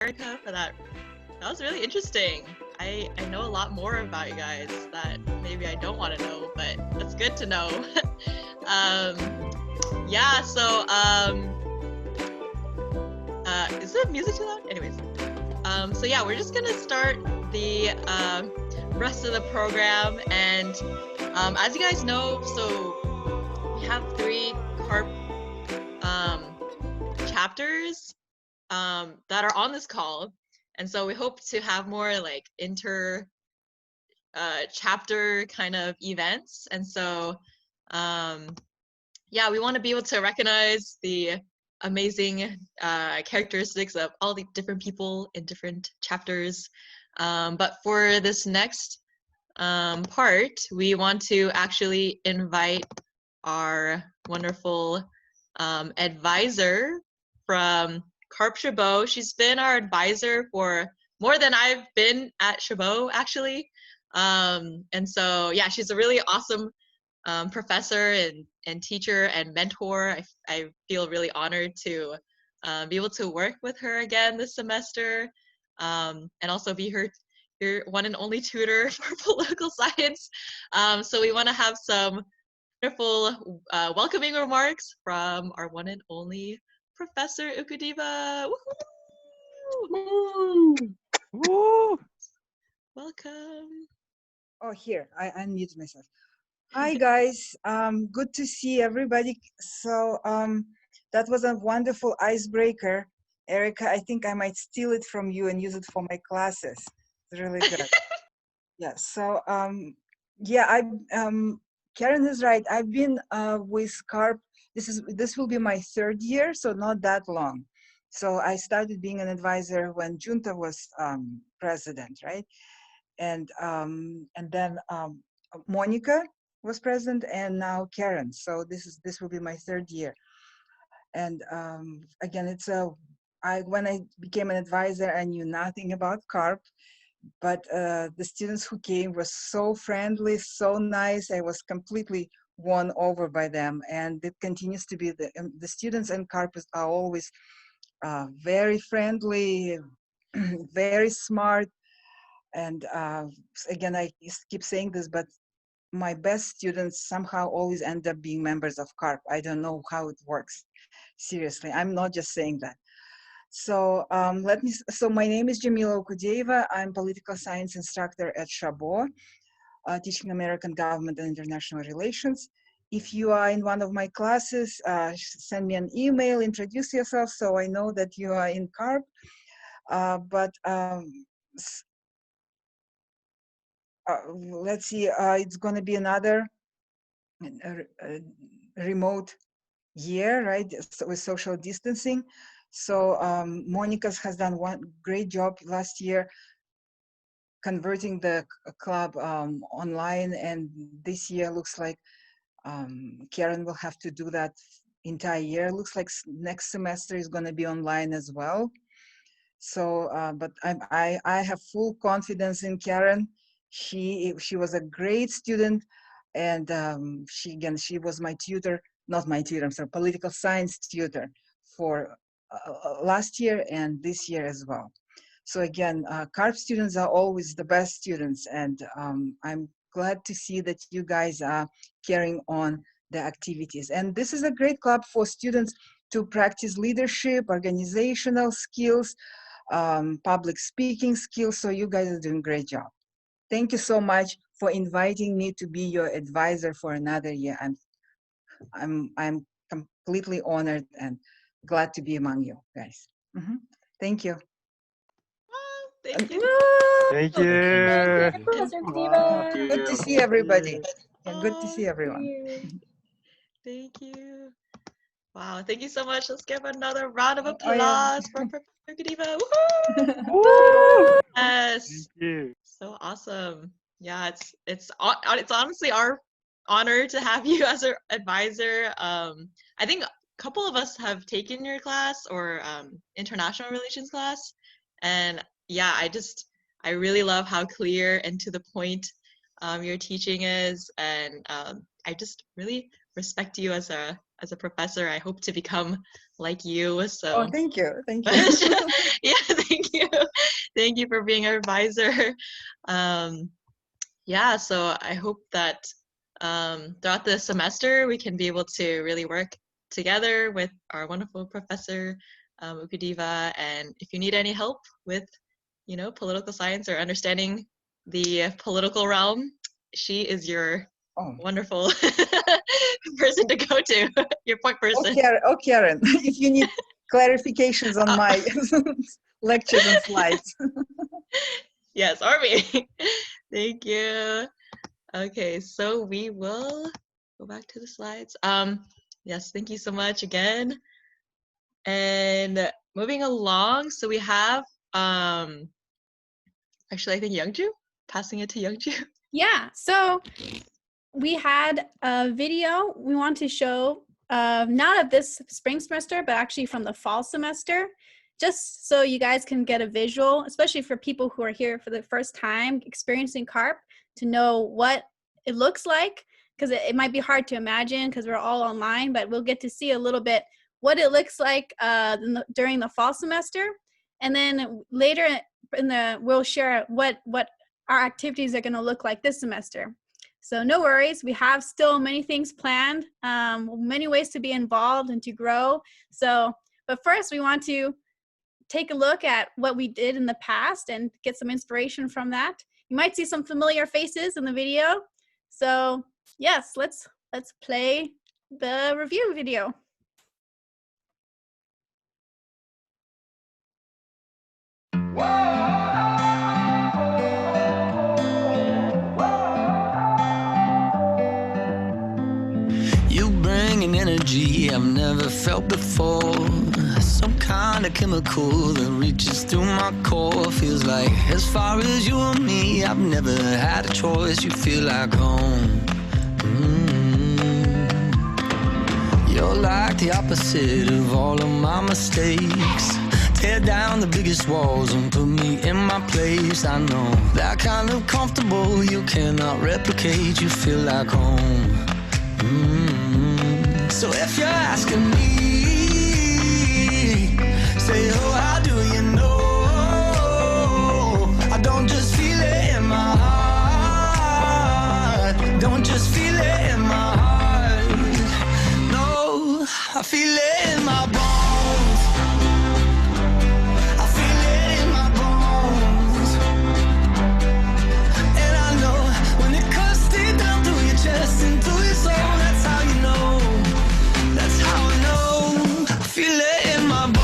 Erica, for that. That was really interesting. I know a lot more about you guys that maybe I don't want to know, but that's good to know. Yeah, so is the music too loud? Anyways, so yeah, we're just gonna start the rest of the program, and as you guys know, so we have 3 CARP chapters that are on this call, and so we hope to have more like inter chapter kind of events, and so yeah, we want to be able to recognize the amazing characteristics of all the different people in different chapters. But for this next part, we want to actually invite our wonderful advisor from CARP Chabot. She's been our advisor for more than I've been at Chabot, actually. And so, yeah, she's a really awesome professor and teacher and mentor. I feel really honored to be able to work with her again this semester, and also be her one and only tutor for political science. So we want to have some wonderful welcoming remarks from our one and only Professor Ukudiva. Woo! Woo! Welcome. Oh, here, I unmute myself. Hi, guys. Good to see everybody. So that was a wonderful icebreaker. Erica, I think I might steal it from you and use it for my classes. It's really good. Yeah, so yeah, Karen is right. I've been with CARP. This will be my 3rd year, so not that long. So I started being an advisor when Junta was president, right? And then Monica was present, and now Karen. So this will be my 3rd year. And again, when I became an advisor, I knew nothing about CARP, but the students who came were so friendly, so nice. I was completely won over by them, and it continues to be the students and CARP are always very friendly, very smart. And again, I keep saying this, but my best students somehow always end up being members of CARP. I don't know how it works. Seriously, I'm not just saying that. So so my name is Jamila Okudeva. I'm political science instructor at Chabot, teaching American government and international relations. If you are in one of my classes, send me an email, introduce yourself so I know that you are in CARP. Let's see, it's going to be another remote year, right? So with social distancing. So Monica has done one great job last year converting the club online, and this year looks like Karen will have to do that entire year. Looks like next semester is going to be online as well. So, but I have full confidence in Karen. She was a great student, and she was my tutor, not my tutor, I'm sorry, political science tutor for last year and this year as well. So again, CARP students are always the best students, and I'm glad to see that you guys are carrying on the activities. And this is a great club for students to practice leadership, organizational skills, public speaking skills. So you guys are doing a great job. Thank you so much for inviting me to be your advisor for another year. I'm completely honored and glad to be among you guys. Thank you. Thank you. Thank Thank you. Professor Wow. Diva. Good to see everybody. Yeah, good to see everyone. Thank you. Wow, thank you so much. Let's give another round of Oh, yeah. applause for Professor Godiva. Woo! Yes, Thank you. so awesome. Yeah, it's honestly our honor to have you as our advisor. I think a couple of us have taken your class or international relations class, and yeah, I really love how clear and to the point your teaching is, and I just really respect you as a professor. I hope to become like you. So Oh, thank you. Thank you. yeah, thank you. Thank you for being our advisor. Yeah, so I hope that throughout the semester we can be able to really work together with our wonderful professor, Ukadiva. And if you need any help with, you know, political science or understanding the political realm, she is your Oh. wonderful person to go to, your point person. Oh, Karen, if you need clarifications on my lectures and slides. Yes, Army. Thank you. Okay, so we will go back to the slides. Yes, thank you so much again. And moving along, so we have actually I think Youngju, passing it to Youngju. Yeah, so we had a video we want to show, not of this spring semester, but actually from the fall semester, just so you guys can get a visual, especially for people who are here for the first time experiencing CARP, to know what it looks like, because it might be hard to imagine because we're all online, but we'll get to see a little bit what it looks like during the fall semester. And then later we'll share what our activities are going to look like this semester. So no worries, we have still many things planned, many ways to be involved and to grow. So, but first we want to take a look at what we did in the past and get some inspiration from that. You might see some familiar faces in the video. So yes, let's play the review video. You bring an energy I've never felt before. Some kind of chemical that reaches through my core. Feels like as far as you and me, I've never had a choice. You feel like home. You're like the opposite of all of my mistakes. Tear down the biggest walls and put me in my place. I know that kind of comfortable you cannot replicate. You feel like home. So if you're asking me, say, oh, how do you know? I don't just feel it in my heart. Don't just feel it in my heart. No, I feel it in my bones. I feel it in my bones. And I know when it cuts deep down through your chest into your soul, that's how you know. That's how I know. I feel it in my bones.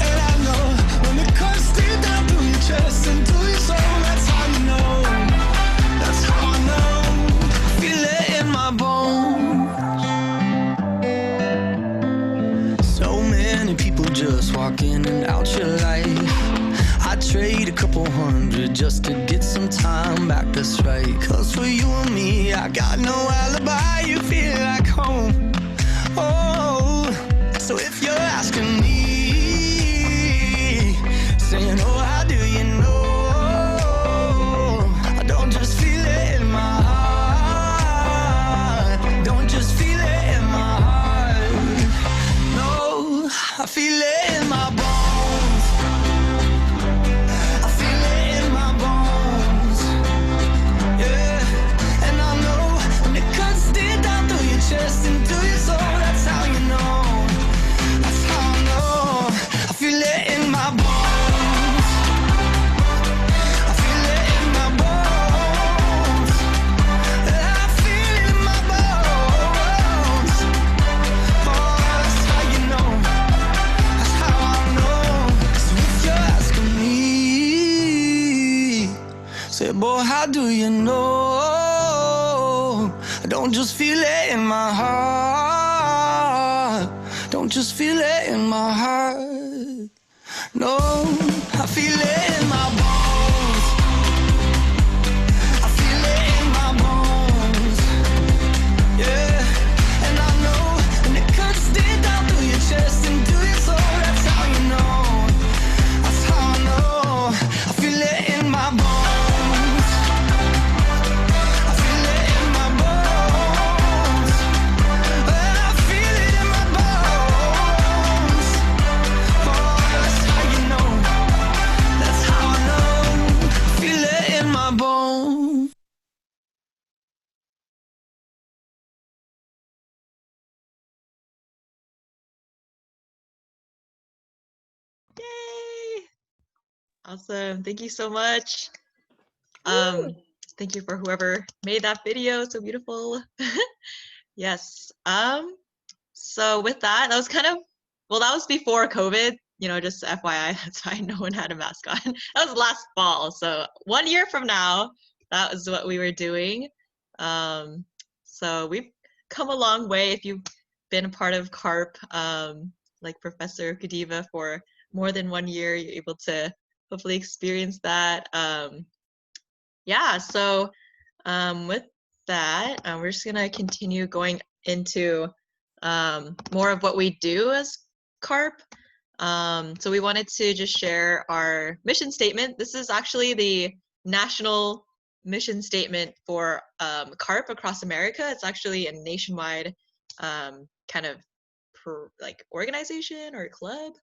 And I know when it cuts deep down through your chest into your soul, that's how you know. That's how I know. I feel it in my bones. So many people just walk in and out your life. I trade a couple hundred just to get some time back, that's right. Cause for you and me, I got no alibi. You feel like home. Oh, so if you're asking me, saying, oh, how do you know? I don't just feel it in my heart. Don't just feel it in my heart. No, I feel it in my bones. Chest into your soul, that's how you know. That's how I know. I feel it in my bones. I feel it in my bones. I feel it in my bones. Oh, that's how you know. That's how I know. So if you're asking me, say, boy, how do you know? I don't just feel it in my heart. Don't just feel it in my heart. No, I feel it in my bones. I feel it in my bones. Yeah, and I know when it cuts deep down through your chest into your soul, that's how you know. That's how I know. I feel it in my bones. I feel Awesome. Thank you so much. Thank you for whoever made that video. So beautiful. Yes. So with that, that was kind of, well, that was before COVID, you know, just FYI, that's why no one had a mask on. That was last fall. So 1 year from now, that was what we were doing. So we've come a long way. If you've been a part of CARP, like Professor Kudiva, for more than 1 year, you're able to hopefully experience that. Yeah, so with that, we're just gonna continue going into more of what we do as CARP. So we wanted to just share our mission statement. This is actually the national mission statement for CARP across America. It's actually a nationwide kind of like organization or club.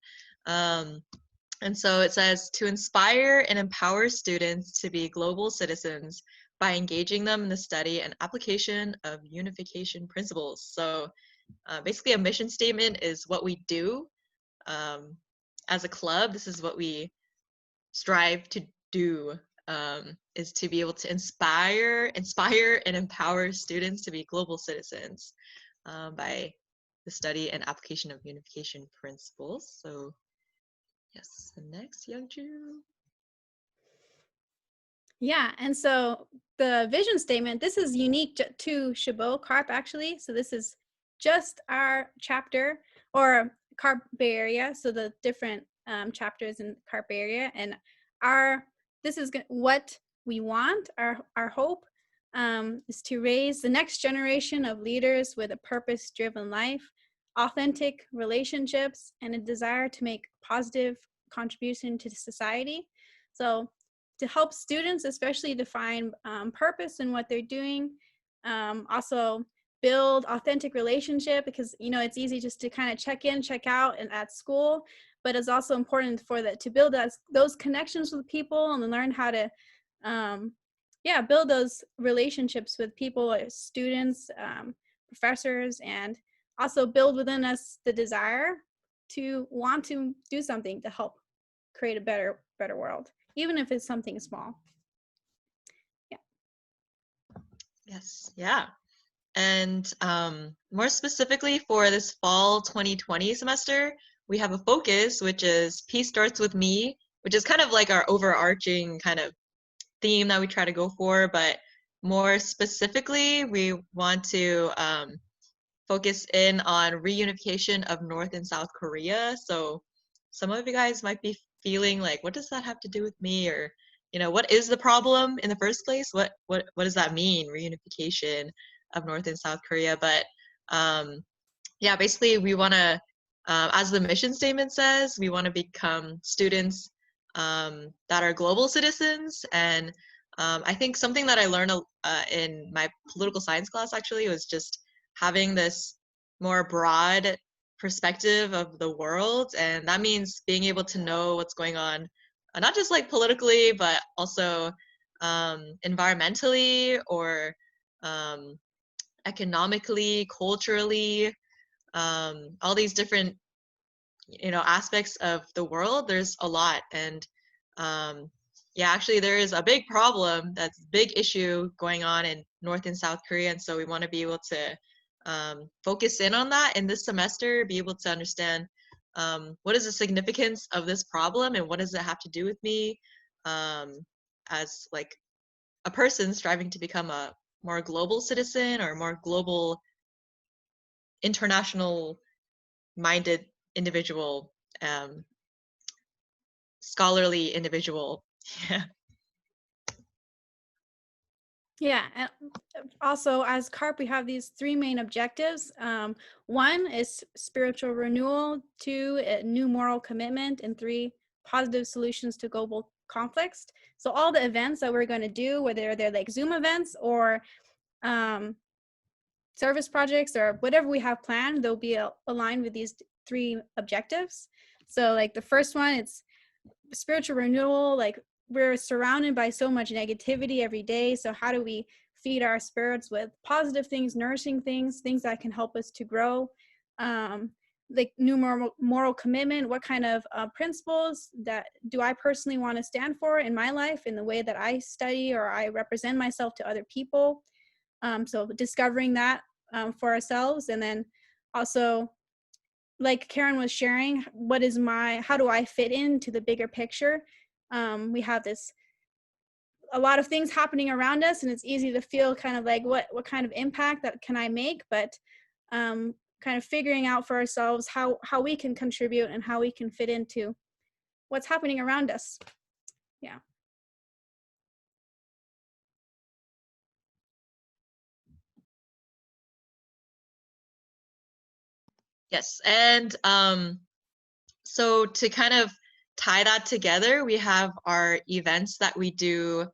And so it says to inspire and empower students to be global citizens by engaging them in the study and application of unification principles. So basically a mission statement is what we do as a club. This is what we strive to do, is to be able to inspire and empower students to be global citizens by the study and application of unification principles. So yes, the next, Youngju. Yeah, and so the vision statement, this is unique to Chabot CARP actually. So this is just our chapter or CARP Bay Area. So the different chapters in CARP area, and this is what we want. Our hope is to raise the next generation of leaders with a purpose-driven life, authentic relationships, and a desire to make positive contribution to society. So to help students especially define purpose in what they're doing, also build authentic relationship, because you know it's easy just to kind of check in, check out and at school, but it's also important for that to build those connections with people and learn how to build those relationships with people, students, professors, and also build within us the desire to want to do something to help create a better world, even if it's something small. Yeah. Yes, yeah. And more specifically for this fall 2020 semester, we have a focus, which is Peace Starts With Me, which is kind of like our overarching kind of theme that we try to go for. But more specifically, we want to focus in on reunification of North and South Korea. So some of you guys might be feeling like, what does that have to do with me? Or, you know, what is the problem in the first place? What does that mean, reunification of North and South Korea? But yeah, basically we want to, as the mission statement says, we want to become students that are global citizens. And I think something that I learned in my political science class actually was just having this more broad perspective of the world, and that means being able to know what's going on, not just like politically, but also environmentally or economically, culturally, all these different, you know, aspects of the world. There's a lot, and yeah, actually there is a big problem, that's a big issue going on in North and South Korea, and so we want to be able to focus in on that in this semester, be able to understand what is the significance of this problem and what does it have to do with me as like a person striving to become a more global citizen or more global, international minded individual, scholarly individual. Yeah. Yeah, and also as CARP, we have these three main objectives. One is spiritual renewal, two, a new moral commitment, and three, positive solutions to global conflicts. So all the events that we're going to do, whether they're like Zoom events or service projects or whatever we have planned, they'll be aligned with these three objectives. So like the first one, it's spiritual renewal. Like we're surrounded by so much negativity every day. So how do we feed our spirits with positive things, nourishing things, things that can help us to grow? like new moral commitment, what kind of principles that do I personally want to stand for in my life, in the way that I study or I represent myself to other people. So discovering that for ourselves, and then also, like Karen was sharing, how do I fit into the bigger picture? We have a lot of things happening around us, and it's easy to feel kind of like what kind of impact that can I make, but kind of figuring out for ourselves how we can contribute and how we can fit into what's happening around us. Yeah. Yes, and so to kind of tie that together, we have our events that we do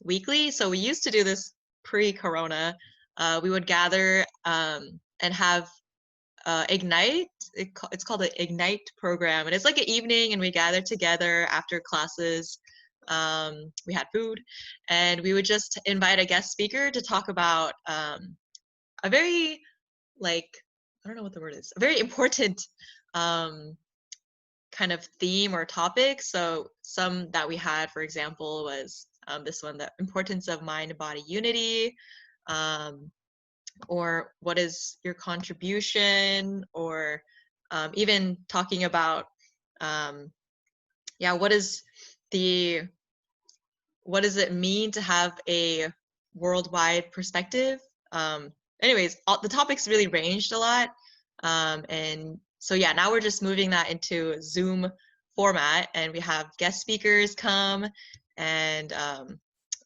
weekly. So we used to do this pre-corona. We would gather and have Ignite. It's called the Ignite program, and it's like an evening, and we gather together after classes. We had food, and we would just invite a guest speaker to talk about a very, like, I don't know what the word is, a very important kind of theme or topic. So some that we had, for example, was this one, the importance of mind-body unity, or what is your contribution, or even talking about, yeah, what does it mean to have a worldwide perspective? Anyways, the topics really ranged a lot. And so yeah, now we're just moving that into Zoom format, and we have guest speakers come and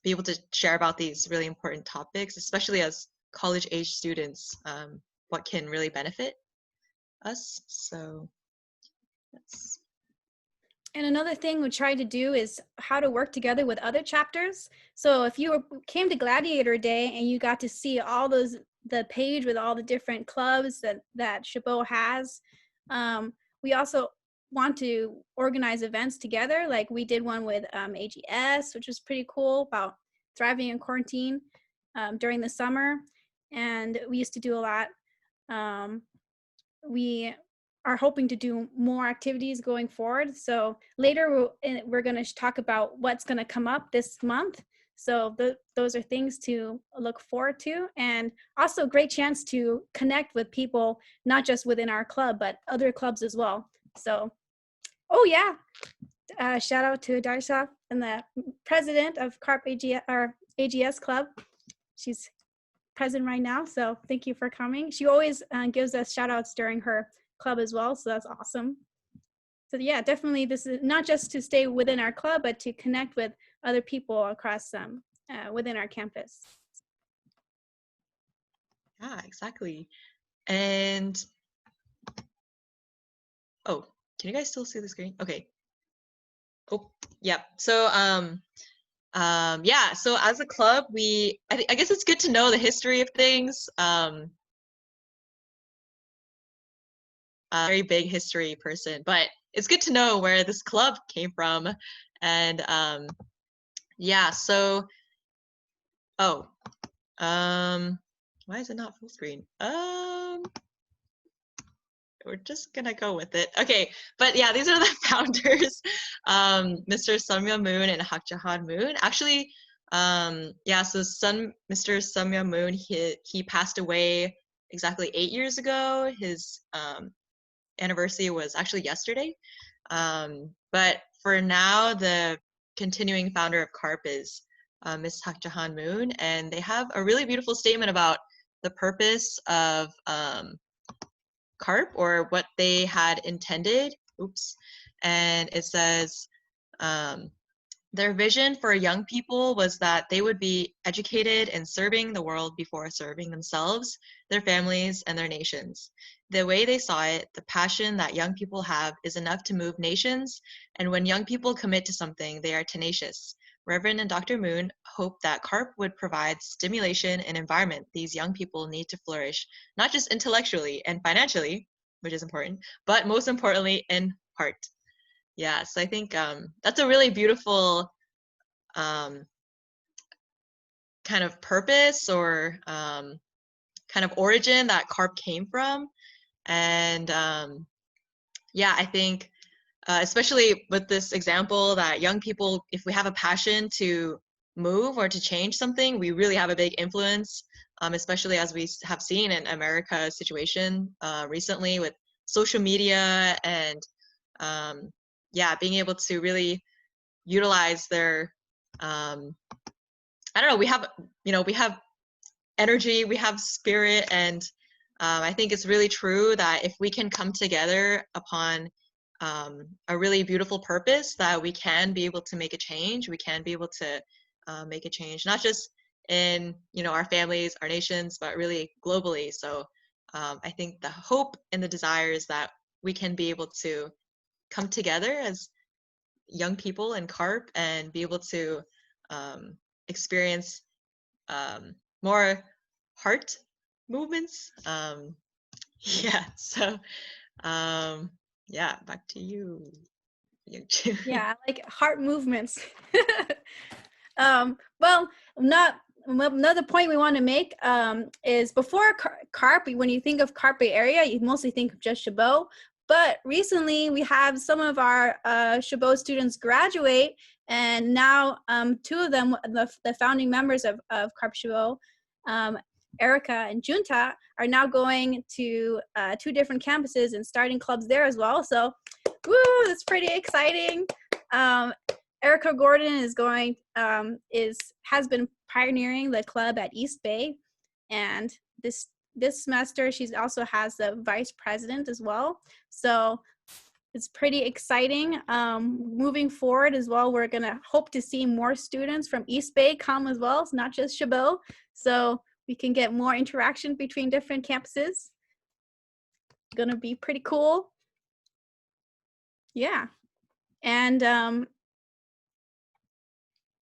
be able to share about these really important topics, especially as college age students, what can really benefit us. So that's. And another thing we try to do is how to work together with other chapters. So if you came to Gladiator Day and you got to see all the page with all the different clubs that Chabot has, we also want to organize events together. Like we did one with AGS, which was pretty cool, about thriving in quarantine during the summer. And we used to do a lot. We are hoping to do more activities going forward. So later we're going to talk about what's going to come up this month. So those are things to look forward to, and also a great chance to connect with people, not just within our club, but other clubs as well. So, oh yeah, shout out to Darsha, and the president of CARP AGS Club. She's present right now, so thank you for coming. She always gives us shout outs during her club as well, so that's awesome. So yeah, definitely this is not just to stay within our club, but to connect with other people across within our campus. Yeah, exactly. And oh, can you guys still see the screen? Okay. Oh, yeah. So yeah, so as a club, I guess it's good to know the history of things. Very big history person, but it's good to know where this club came from. And yeah, so why is it not full screen? We're just gonna go with it. Okay, but yeah, these are the founders, Mr. Samya Moon and Hak Jahan Moon. Actually, yeah, so Mr. Samya Moon, he passed away exactly 8 years ago. His anniversary was actually yesterday. But for now, the continuing founder of CARP is Ms. Hak Jahan Moon, and they have a really beautiful statement about the purpose of CARP, or what they had intended. Oops. And it says, their vision for young people was that they would be educated in serving the world before serving themselves, their families, and their nations. The way they saw it, the passion that young people have is enough to move nations, and when young people commit to something, they are tenacious. Reverend and Dr. Moon hoped that CARP would provide stimulation and environment these young people need to flourish, not just intellectually and financially, which is important, but most importantly, in heart. Yeah, so I think that's a really beautiful kind of purpose, or kind of origin that CARP came from. And yeah, I think especially with this example that young people, if we have a passion to move or to change something, we really have a big influence, especially as we have seen in America's situation recently with social media and yeah, being able to really utilize their I don't know, we have, you know, we have energy, we have spirit, and I think it's really true that if we can come together upon a really beautiful purpose, that we can be able to make a change. We can be able to make a change, not just in, you know, our families, our nations, but really globally. So I think the hope and the desire is that we can be able to come together as young people in CARP and be able to experience more heart movements. Yeah, so yeah, back to you. Yeah, like heart movements. Well, another point we want to make is before CARP, when you think of CARP Bay Area, you mostly think of just Chabot. But recently, we have some of our Chabot students graduate, and now two of them, the founding members of CARP Chabot, Erica and Junta, are now going to 2 different campuses and starting clubs there as well. So, woo, that's pretty exciting. Erica Gordon is has been pioneering the club at East Bay, and this semester she also has the vice president as well. So it's pretty exciting. Moving forward as well, we're gonna hope to see more students from East Bay come as well. It's not just Chabot, so we can get more interaction between different campuses. Gonna be pretty cool. Yeah, and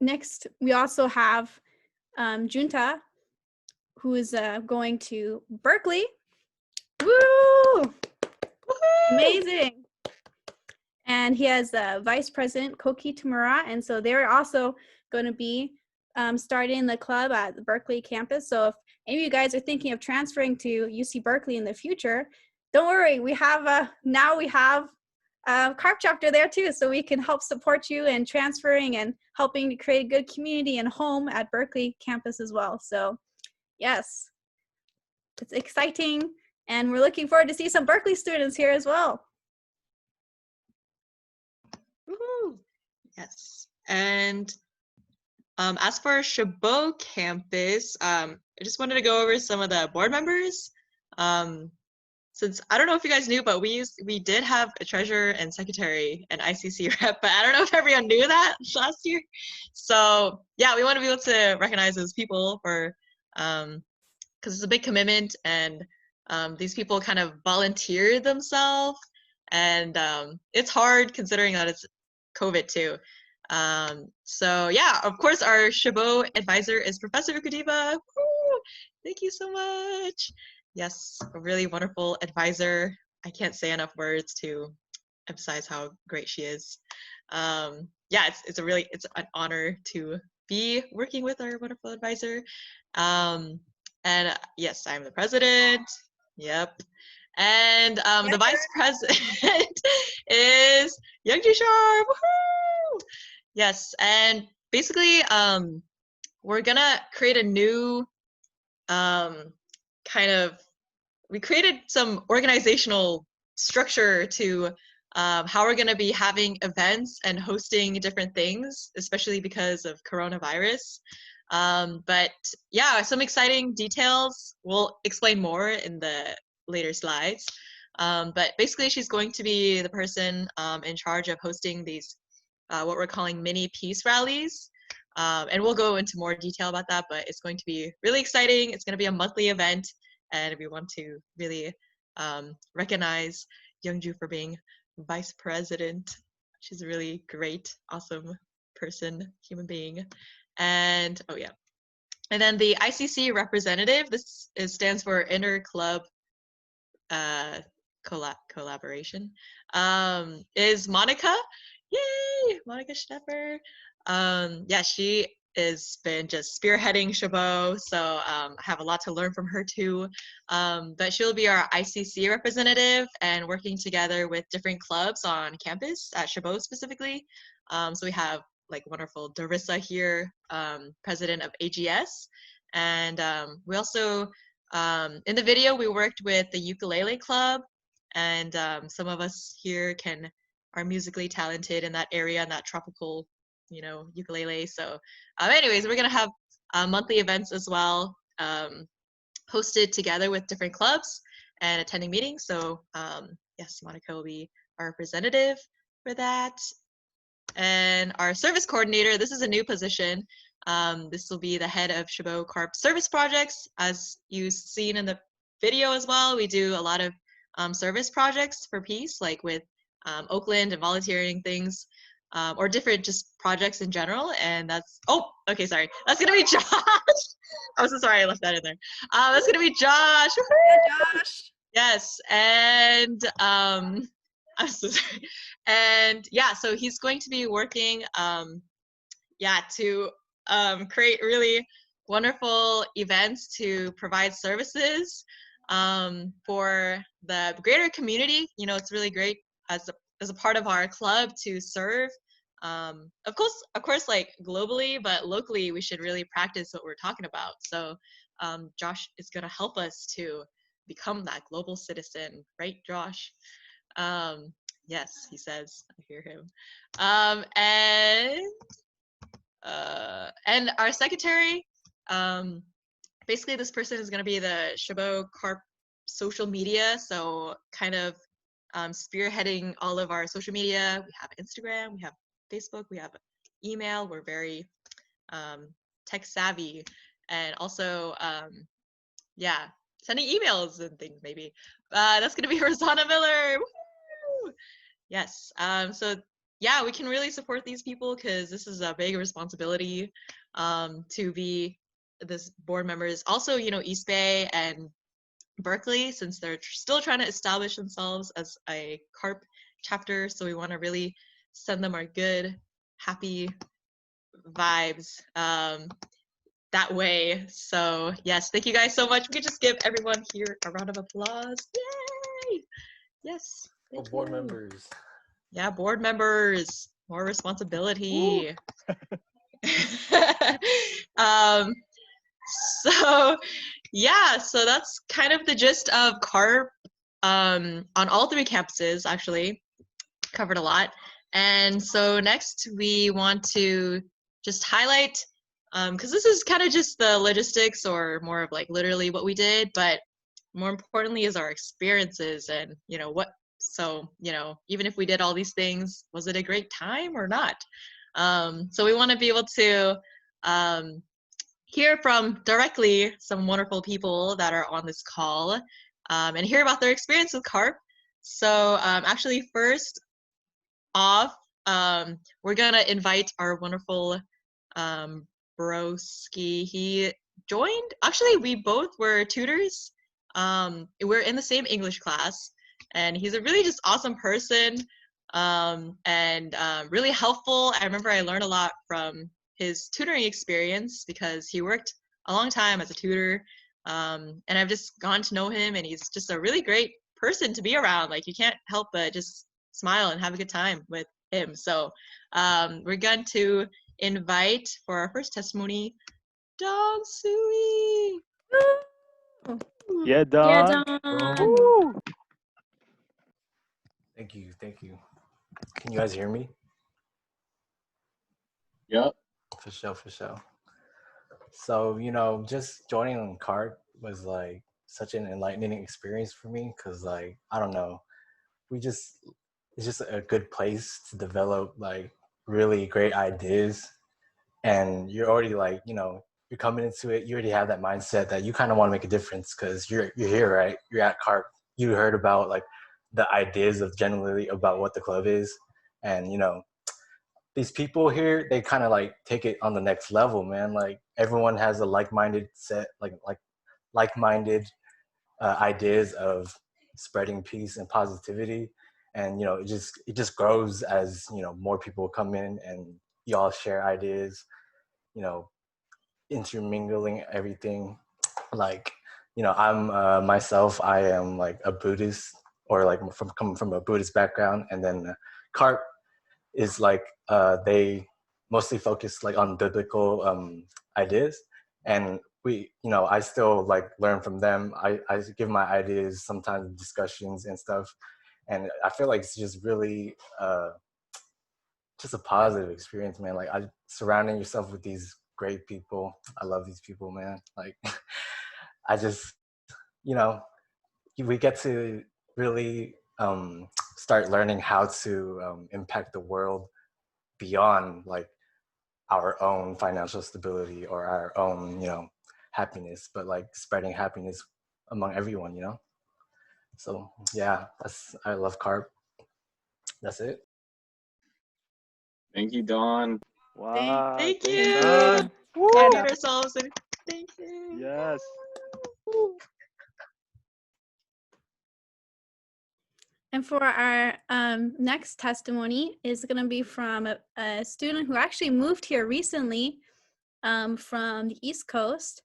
next, we also have Junta, who is going to Berkeley. Woo! Amazing. And he has Vice President Koki Tamura, and so they're also going to be starting the club at the Berkeley campus. So if any of you guys are thinking of transferring to UC Berkeley in the future, don't worry. We have now we have CARP chapter there too, so we can help support you in transferring and helping to create a good community and home at Berkeley campus as well. So yes, it's exciting, and we're looking forward to see some Berkeley students here as well. Woohoo! Yes, and as for Chabot campus, I just wanted to go over some of the board members. Since I don't know if you guys knew, but we did have a treasurer and secretary and ICC rep, but I don't know if everyone knew that last year. So yeah, we want to be able to recognize those people for because it's a big commitment, and these people kind of volunteer themselves, and it's hard considering that it's COVID too. So yeah, of course, our Chabot advisor is Professor Kudiva. Woo! Thank you so much. Yes, a really wonderful advisor. I can't say enough words to emphasize how great she is. Yeah, it's an honor to be working with our wonderful advisor. And yes, I'm the president. Yep. And the vice president is Youngju Sharp. Woohoo! Yes, and basically, we're gonna create a new we created some organizational structure to how we're going to be having events and hosting different things, especially because of coronavirus. But yeah, some exciting details. We'll explain more in the later slides. But basically, she's going to be the person in charge of hosting these, what we're calling mini peace rallies. And we'll go into more detail about that, but it's going to be really exciting. It's going to be a monthly event, and we want to really recognize Youngju for being vice president. She's a really great, awesome person, human being. And oh yeah. And then the ICC representative, stands for Inter-Club Collaboration, is Monica. Yay, Monica Schnepper. Yeah, she has been just spearheading Chabot, so I have a lot to learn from her too. But she'll be our ICC representative and working together with different clubs on campus at Chabot specifically. So we have like wonderful Darissa here, president of AGS. And we also, in the video, we worked with the ukulele club, and some of us here are musically talented in that area, in that tropical, ukulele. So anyways, we're gonna have monthly events as well, hosted together with different clubs and attending meetings. So yes, Monica will be our representative for that. And our service coordinator, this is a new position. This will be the head of Chabot CARP service projects. As you've seen in the video as well, we do a lot of service projects for peace, like with Oakland and volunteering things, or different just projects in general. And that's, oh, okay, sorry. That's gonna be Josh. I'm so sorry I left that in there. That's gonna be Josh. Yeah, Josh. Yes, and I'm so sorry. And yeah, so he's going to be working, to create really wonderful events to provide services for the greater community. It's really great as a part of our club to serve. Of course, like globally, but locally, we should really practice what we're talking about. So Josh is going to help us to become that global citizen, right, Josh? Yes, he says. I hear him. And our secretary, basically this person is going to be the Chabot CARP social media, so kind of spearheading all of our social media. We have Instagram, we have Facebook, we have email. We're very tech savvy, and also sending emails and things maybe. That's going to be Rosanna Miller. Woo! Yes. So yeah, we can really support these people because this is a big responsibility to be this board members. Also, East Bay and Berkeley, since they're still trying to establish themselves as a CARP chapter. So we want to really send them our good, happy vibes that way. So yes, thank you guys so much. We could just give everyone here a round of applause. Yay! Yes. Board members. Yeah, board members, more responsibility. So yeah, so that's kind of the gist of CARP on all 3 campuses, actually. Covered a lot. And so next we want to just highlight, because this is kind of just the logistics or more of like literally what we did, but more importantly is our experiences and, so, even if we did all these things, was it a great time or not? So we want to be able to hear from directly some wonderful people that are on this call and hear about their experience with CARP. So actually first off, we're going to invite our wonderful Broski. He joined, actually we both were tutors. We're in the same English class. And he's a really just awesome person and really helpful. I remember I learned a lot from his tutoring experience because he worked a long time as a tutor. And I've just gotten to know him, and he's just a really great person to be around. Like, you can't help but just smile and have a good time with him. So we're going to invite for our first testimony, Don Sui. Yeah, Don. Yeah, Don. Woo! Thank you. Can you guys hear me? Yep. For sure. So, just joining on CARP was like such an enlightening experience for me because, like, I don't know, it's just a good place to develop like really great ideas. And you're already like, you're coming into it, you already have that mindset that you kind of want to make a difference because you're here, right? You're at CARP. You heard about like the ideas of generally about what the club is, and these people here, they kind of like take it on the next level, man. Like, everyone has a like-minded set, like-minded ideas of spreading peace and positivity, and it just grows as more people come in and y'all share ideas. you know, intermingling everything. Like, you know, I'm myself, I am like a Buddhist, or like coming from a Buddhist background, and then CARP is like they mostly focus like on biblical ideas, and we, you know, I still like learn from them. I give my ideas sometimes, discussions and stuff, and I feel like it's just really just a positive experience, man. Like, surrounding yourself with these great people. I love these people, man. Like, I just, you know, we get to really start learning how to impact the world beyond like our own financial stability or our own, you know, happiness, but like spreading happiness among everyone, you know? So yeah, I love CARP. That's it. Thank you, Dawn. Wow. Thank thanks, you. Dawn. Clapping ourselves and thank you. Yes. And for our next testimony is going to be from a student who actually moved here recently from the East Coast.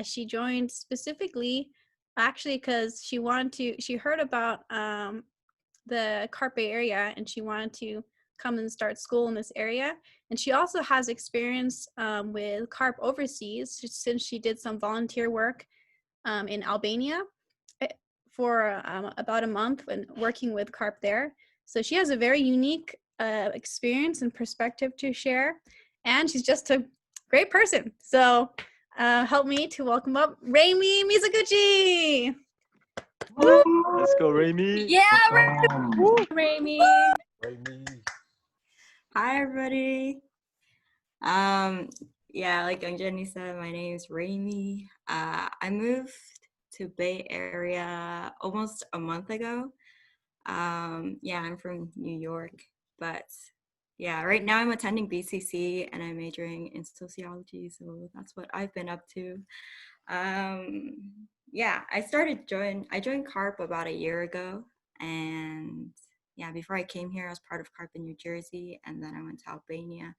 She joined specifically actually because she heard about the CARP area, and she wanted to come and start school in this area. And she also has experience with CARP overseas since she did some volunteer work in Albania for about a month when working with CARP there. So she has a very unique experience and perspective to share, and she's just a great person. So help me to welcome up Raimi Mizuguchi. Let's go, Raimi. Yeah, Raimi. Hi, everybody. Yeah, like Young Jenny said, my name is Raimi. I moved to Bay Area almost a month ago. Yeah, I'm from New York, but yeah, right now I'm attending BCC and I'm majoring in sociology, so that's what I've been up to. Yeah, I joined CARP about a year ago, and yeah, before I came here, I was part of CARP in New Jersey, and then I went to Albania.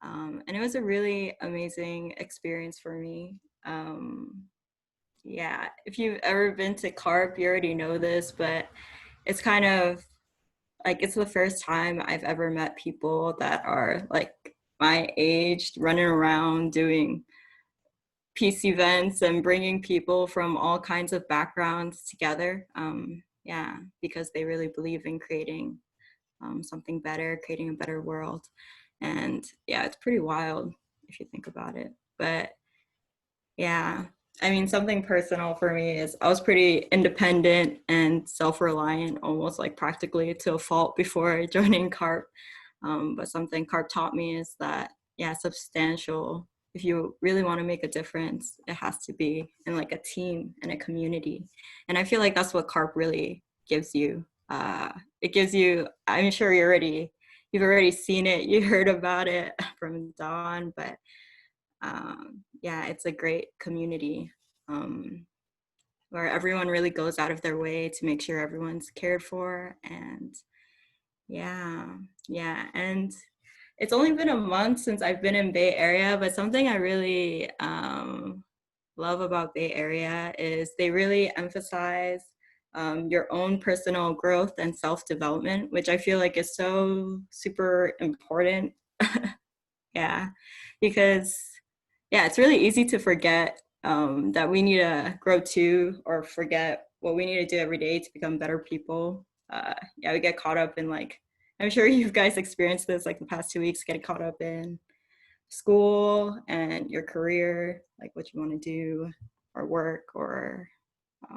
And it was a really amazing experience for me. Yeah, if you've ever been to CARP, you already know this, but it's kind of like, it's the first time I've ever met people that are like my age, running around doing peace events and bringing people from all kinds of backgrounds together. Yeah, because they really believe in creating something better, creating a better world. And yeah, it's pretty wild if you think about it. But yeah, I mean, something personal for me is I was pretty independent and self-reliant, almost like practically to a fault before joining CARP. But something CARP taught me is that, yeah, substantial. If you really want to make a difference, it has to be in like a team and a community. And I feel like that's what CARP really gives you. It gives you, I'm sure you've already seen it, you heard about it from Dawn, but yeah, it's a great community where everyone really goes out of their way to make sure everyone's cared for. And yeah, and it's only been a month since I've been in Bay Area, but something I really love about Bay Area is they really emphasize your own personal growth and self-development, which I feel like is so super important. Yeah, because yeah, it's really easy to forget that we need to grow too, or forget what we need to do every day to become better people. Yeah, we get caught up in like, I'm sure you guys experienced this like the past 2 weeks, getting caught up in school and your career, like what you want to do or work, or I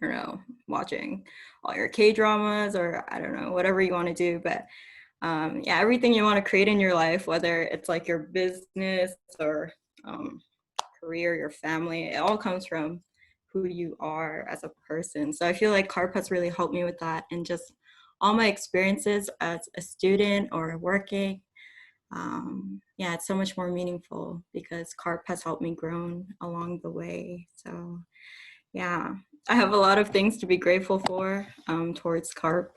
don't know, watching all your K-dramas, or I don't know, whatever you want to do. But yeah, everything you want to create in your life, whether it's like your business or career, your family, it all comes from who you are as a person. So I feel like CARP has really helped me with that, and just all my experiences as a student or working. Yeah, it's so much more meaningful because CARP has helped me grow along the way. So yeah, I have a lot of things to be grateful for towards CARP.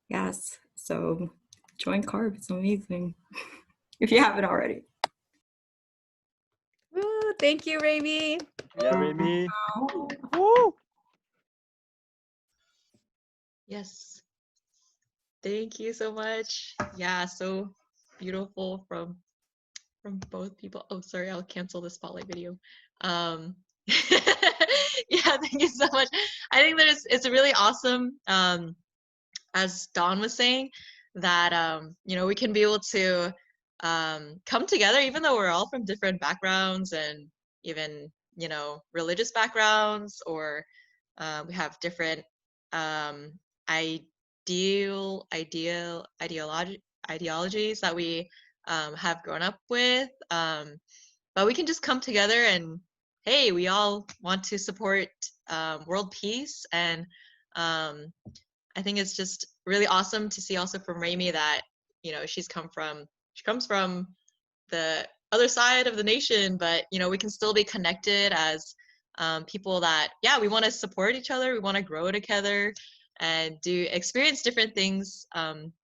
Yes, so join CARP. It's amazing. If you haven't already. Woo, thank you, Raimi. Yeah, Remy. Woo! Yes. Thank you so much. Yeah, so beautiful from both people. Oh, sorry, I'll cancel the spotlight video. Yeah, thank you so much. I think it's really awesome, as Dawn was saying, that you know, we can be able to come together, even though we're all from different backgrounds and even, you know, religious backgrounds, or we have different um, ideologies that we have grown up with, but we can just come together and, hey, we all want to support world peace. And I think it's just really awesome to see also from Raimi that, you know, she comes from the other side of the nation, but, you know, we can still be connected as people that, yeah, we want to support each other, we want to grow together and experience different things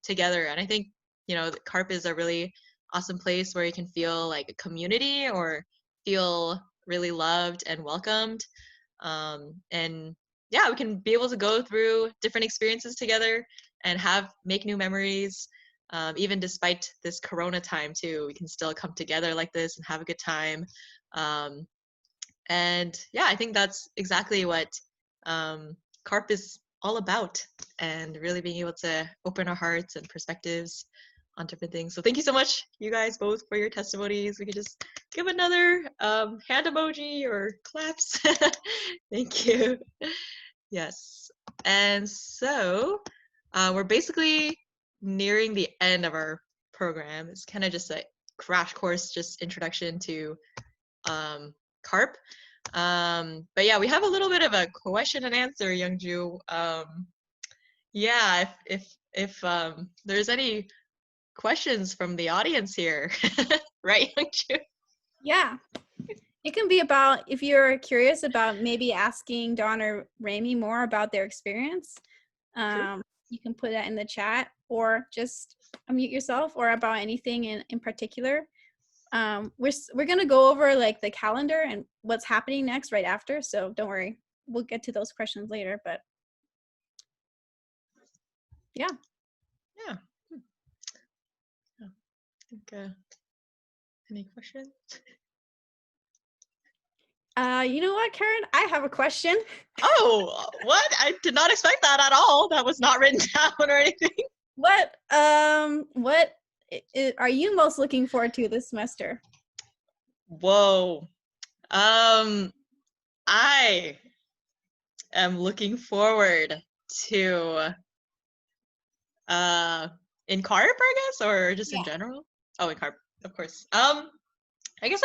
together. And I think, you know, the CARP is a really awesome place where you can feel like a community or feel really loved and welcomed. And yeah, we can be able to go through different experiences together and make new memories. Even despite this Corona time too, we can still come together like this and have a good time. And yeah, I think that's exactly what CARP is all about, and really being able to open our hearts and perspectives on different things. So thank you so much, you guys both, for your testimonies. We could just give another hand emoji or claps. Thank you. Yes. And so we're basically nearing the end of our program. It's kind of just a crash course, just introduction to CARP. But yeah, we have a little bit of a question and answer, Youngju. Yeah, if there's any questions from the audience here, right, Youngju? Yeah. It can be about, if you're curious about maybe asking Dawn or Raimi more about their experience, you can put that in the chat, or just unmute yourself, or about anything in particular. We're gonna go over like the calendar and what's happening next right after, so don't worry, we'll get to those questions later. But yeah. Yeah. I think, any questions? You know what, Karen? I have a question. Oh, what? I did not expect that at all. That was not written down or anything. What are you most looking forward to this semester? Whoa. I am looking forward to in CARP, I guess, or just in general. Oh, in CARP, of course. I guess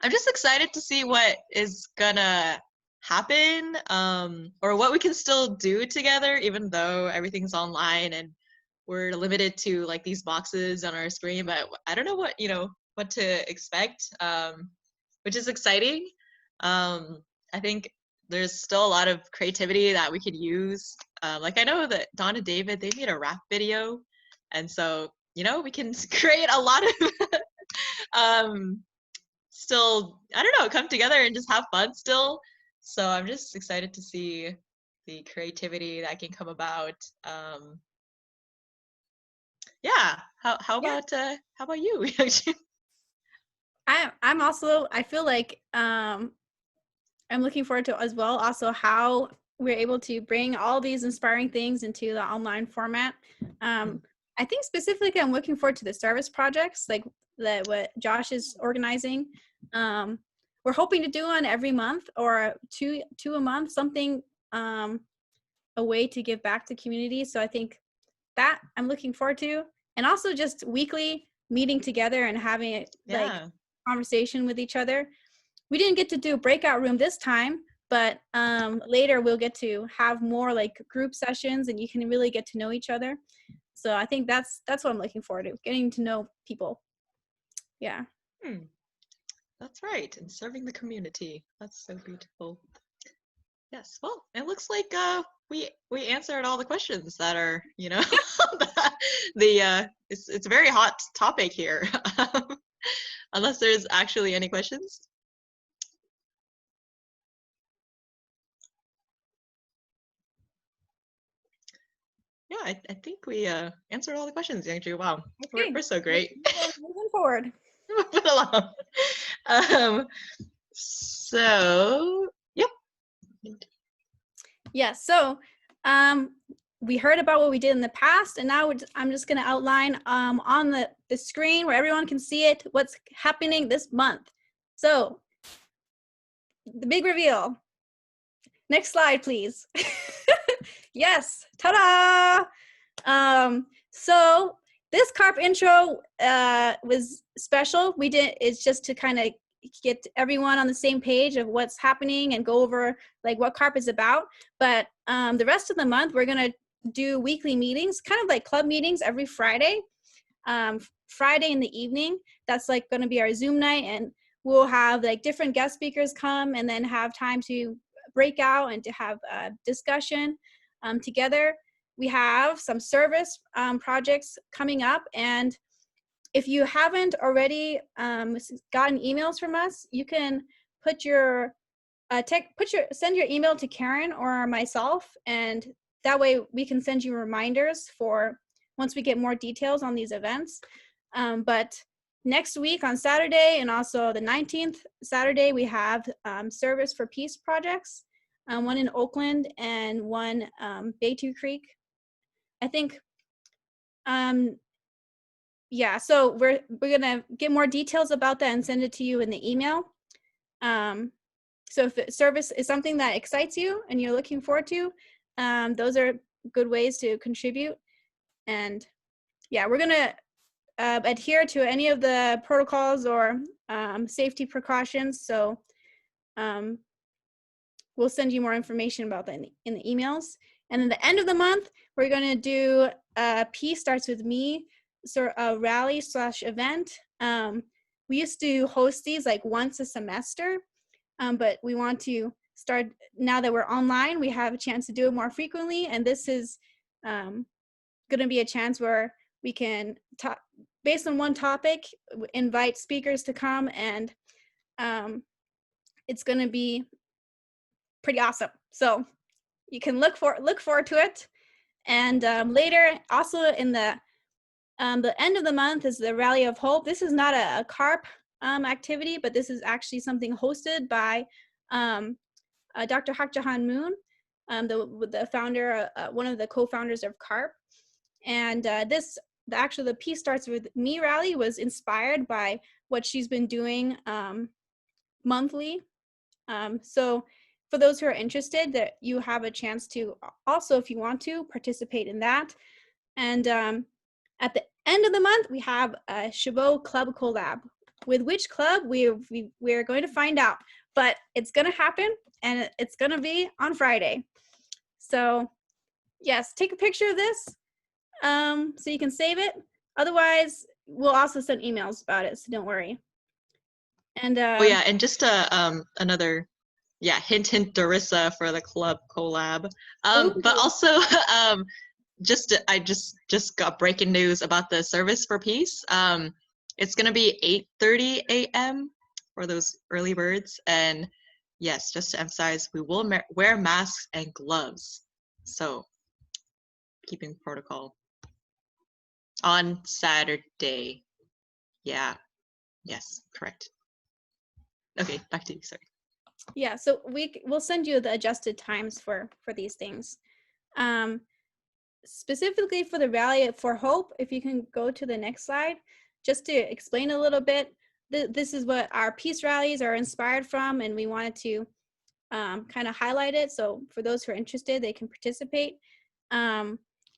I'm just excited to see what is gonna happen, or what we can still do together, even though everything's online and we're limited to like these boxes on our screen. But I don't know what, you know, what to expect, which is exciting. I think there's still a lot of creativity that we could use. Like I know that Dawn and David, they made a rap video, and so, you know, we can create a lot of still, I don't know, come together and just have fun still. So I'm just excited to see the creativity that can come about. Yeah. How about you? I'm also, I feel like I'm looking forward to as well also how we're able to bring all these inspiring things into the online format. I think specifically I'm looking forward to the service projects, like what Josh is organizing. We're hoping to do one every month, or two a month, something, a way to give back to community. So I think that I'm looking forward to, and also just weekly meeting together and having like conversation with each other. We didn't get to do a breakout room this time, but later we'll get to have more like group sessions, and you can really get to know each other. So I think that's what I'm looking forward to, getting to know people. Yeah. That's right, and serving the community. That's so beautiful. Yes, well, it looks like we answered all the questions that are, you know, it's a very hot topic here. Unless there's actually any questions. Yeah, I think we answered all the questions, Yangju. Wow, Okay. we're so great. Moving forward. Moving along. So, yep. Yeah, so we heard about what we did in the past, and now I'm just going to outline on the screen where everyone can see it, what's happening this month. So, the big reveal. Next slide, please. Yes, ta-da! So this CARP intro was special. It's just to kind of get everyone on the same page of what's happening and go over like what CARP is about. But the rest of the month, we're gonna do weekly meetings, kind of like club meetings every Friday. Friday in the evening, that's like gonna be our Zoom night, and we'll have like different guest speakers come and then have time to break out and to have a discussion together. We have some service projects coming up, and if you haven't already gotten emails from us, you can put your send your email to Karen or myself, and that way we can send you reminders for once we get more details on these events. But next week on Saturday and also the 19th Saturday, we have service for peace projects, one in Oakland and one Baytou Creek. I think, yeah, so we're gonna get more details about that and send it to you in the email. So if the service is something that excites you and you're looking forward to, those are good ways to contribute. And yeah, we're gonna adhere to any of the protocols or safety precautions. So we'll send you more information about that in the emails. And then the end of the month, we're gonna do Peace Starts With Me, sort of a rally/event. We used to host these like once a semester, but we want to start, now that we're online, we have a chance to do it more frequently. And this is gonna be a chance where we can talk, based on one topic, invite speakers to come, and it's gonna be pretty awesome. So you can look forward to it. And later, also in the end of the month, is the Rally of Hope. This is not a CARP activity, but this is actually something hosted by Dr. Hak Jahan Moon, the founder, one of the co-founders of CARP. And the Peace Starts With Me rally was inspired by what she's been doing monthly. So for those who are interested, that you have a chance to also, if you want to, participate in that. And at the end of the month, we have a Chabot Club collab. With which club, we're going to find out, but it's going to happen, and it's going to be on Friday. So yes, take a picture of this so you can save it. Otherwise, we'll also send emails about it, so don't worry. And Oh yeah, and just another, yeah, hint Darissa for the club collab. But also I just got breaking news about the service for peace. It's gonna be 8:30 a.m. for those early birds, and yes, just to emphasize, we will wear masks and gloves. So keeping protocol on Saturday. Yeah. Yes, correct. Okay, back to you. Sorry. Yeah, so we'll send you the adjusted times for these things. Specifically for the Rally for Hope, if you can go to the next slide, just to explain a little bit, this is what our peace rallies are inspired from, and we wanted to kind of highlight it. So for those who are interested, they can participate.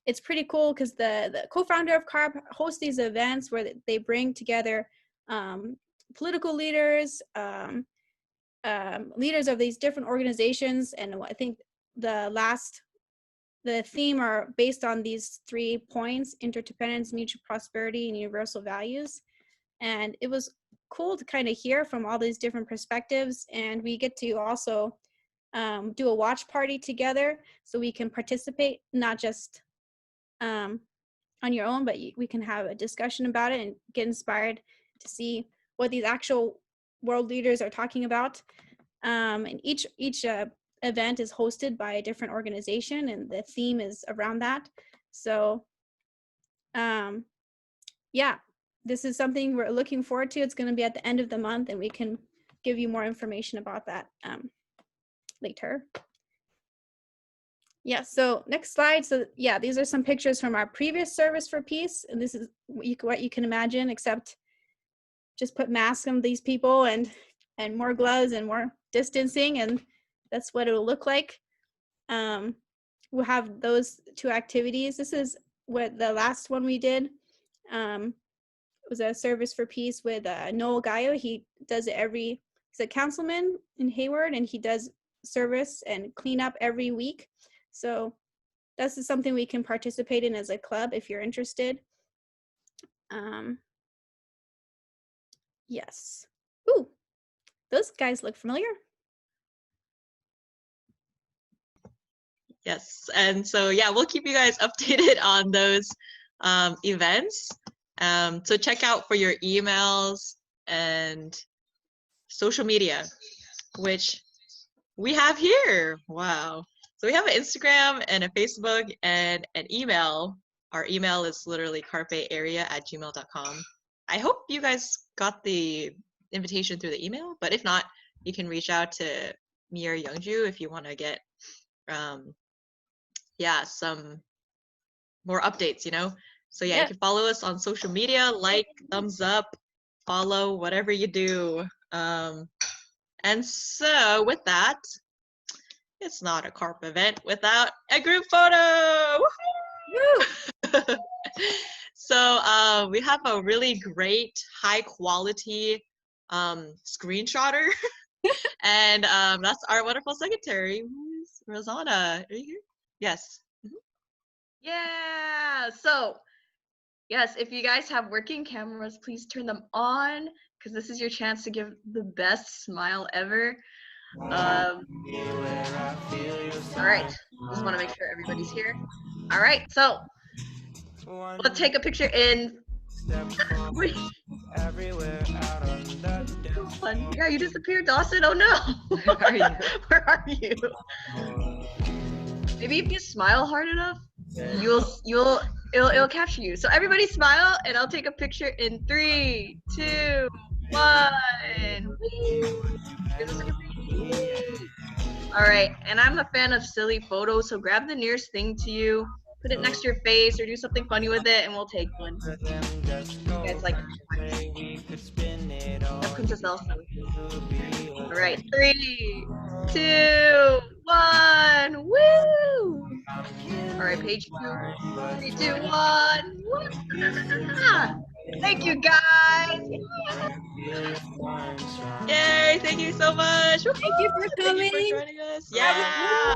It's pretty cool because the co-founder of CARP hosts these events where they bring together political leaders, leaders of these different organizations, and I think the theme are based on these 3 points: interdependence, mutual prosperity, and universal values. And it was cool to kind of hear from all these different perspectives, and we get to also do a watch party together so we can participate, not just on your own, but we can have a discussion about it and get inspired to see what these actual world leaders are talking about. And each event is hosted by a different organization, and the theme is around that. So yeah, this is something we're looking forward to. It's going to be at the end of the month, and we can give you more information about that later. Yeah, so next slide. So yeah, these are some pictures from our previous service for peace, and this is what you can imagine, except just put masks on these people and more gloves and more distancing, and that's what it'll look like. We'll have those two activities. This is what the last one we did. It was a service for peace with Noel Gaio. He does it he's a councilman in Hayward, and he does service and cleanup every week. So this is something we can participate in as a club if you're interested. Yes. Ooh, those guys look familiar. Yes, and so yeah, we'll keep you guys updated on those events. So check out for your emails and social media, which we have here. Wow. So we have an Instagram and a Facebook and an email. Our email is literally carpearea@gmail.com. I hope you guys got the invitation through the email, but if not, you can reach out to me or Youngju if you want to get some more updates, So yeah, you can follow us on social media, like, thumbs up, follow, whatever you do. And so with that, it's not a CARP event without a group photo. Woo! So we have a really great, high quality screenshotter. And that's our wonderful secretary, Rosanna. Are you here? Yes. Yeah, so yes, if you guys have working cameras, please turn them on, because this is your chance to give the best smile ever. All right, just want to make sure everybody's here. All right, so let's take a picture in 3. Yeah, you disappeared, Dawson. Oh no. Where are you? Where are you? Maybe if you smile hard enough, it'll capture you. So everybody smile, and I'll take a picture in 3, 2, 1. All right, and I'm a fan of silly photos, so grab the nearest thing to you, put it next to your face, or do something funny with it, and we'll take one. You guys like that Princess Elsa. All right, 3, 2, 1. Woo! All right, page 2. 3, 2, 1. Woo! Thank you, guys. Yay! Thank you so much. Thank you for coming. Thank you for joining us. Yeah.